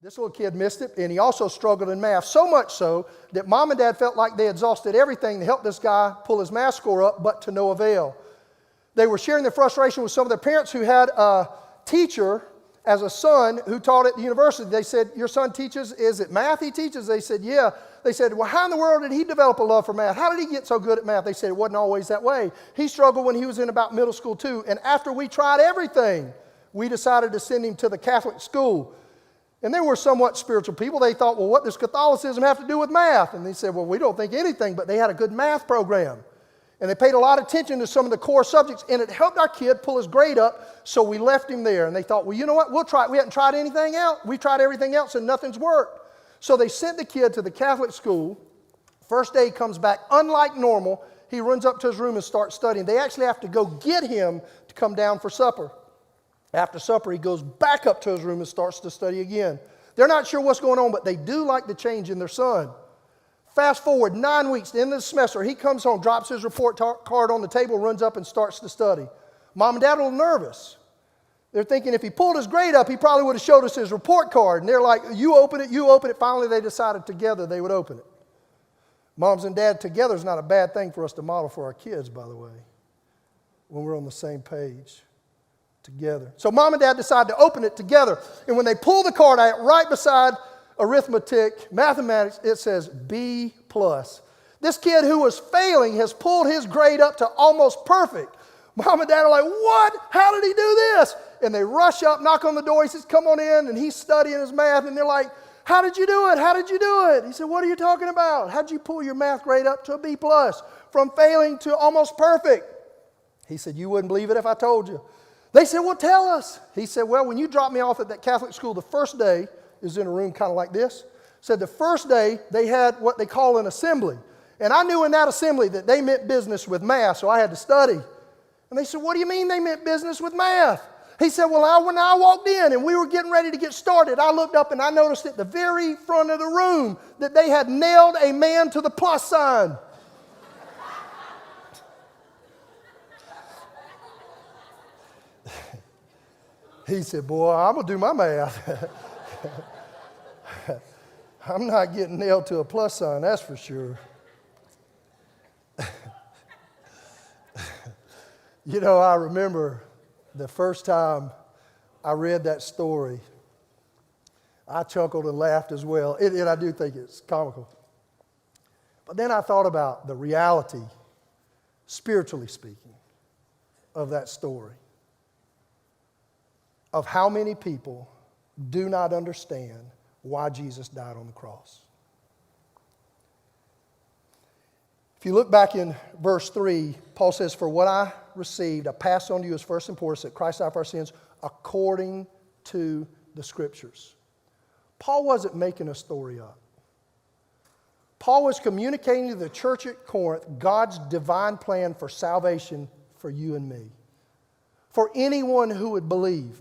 This little kid missed it, and he also struggled in math, so much so that mom and dad felt like they exhausted everything to help this guy pull his math score up, but to no avail. They were sharing their frustration with some of their parents who had a teacher as a son who taught at the university. They said, your son teaches, is it math he teaches? They said, yeah. They said, well, how in the world did he develop a love for math? How did he get so good at math? They said, it wasn't always that way. He struggled when he was in about middle school too. And after we tried everything, we decided to send him to the Catholic school. And they were somewhat spiritual people. They thought, well, what does Catholicism have to do with math? And they said, well, we don't think anything, but they had a good math program. And they paid a lot of attention to some of the core subjects, and it helped our kid pull his grade up, so we left him there. And they thought, well, you know what, we'll try it. We hadn't tried anything else. We tried everything else, and nothing's worked. So they sent the kid to the Catholic school. First day he comes back, unlike normal, he runs up to his room and starts studying. They actually have to go get him to come down for supper. After supper, he goes back up to his room and starts to study again. They're not sure what's going on, but they do like the change in their son. Fast forward 9 weeks, the end of the semester, he comes home, drops his report card on the table, runs up and starts to study. Mom and Dad are a little nervous. They're thinking if he pulled his grade up, he probably would have showed us his report card. And they're like, you open it, you open it. Finally, they decided together they would open it. Moms and Dad together is not a bad thing for us to model for our kids, by the way, when we're on the same page together. So Mom and Dad decided to open it together. And when they pull the card out, right beside arithmetic, mathematics, it says B+. This kid who was failing has pulled his grade up to almost perfect. Mom and Dad are like, what? How did he do this? And they rush up, knock on the door. He says, come on in. And he's studying his math. And they're like, how did you do it? How did you do it? He said, what are you talking about? How did you pull your math grade up to a B+, from failing to almost perfect? He said, you wouldn't believe it if I told you. They said, well, tell us. He said, well, when you dropped me off at that Catholic school, the first day, is in a room kind of like this. Said the first day they had what they call an assembly. And I knew in that assembly that they meant business with math, so I had to study. And they said, what do you mean they meant business with math? He said, well, when I walked in and we were getting ready to get started, I looked up and I noticed at the very front of the room that they had nailed a man to the plus sign. He said, boy, I'm going to do my math. I'm not getting nailed to a plus sign, that's for sure. You know, I remember the first time I read that story, I chuckled and laughed as well. And I do think it's comical. But then I thought about the reality, spiritually speaking, of that story. Of how many people do not understand why Jesus died on the cross. If you look back in verse 3, Paul says, for what I received, I passed on to you as first importance, that Christ died for our sins according to the Scriptures. Paul wasn't making a story up. Paul was communicating to the church at Corinth God's divine plan for salvation for you and me. For anyone who would believe.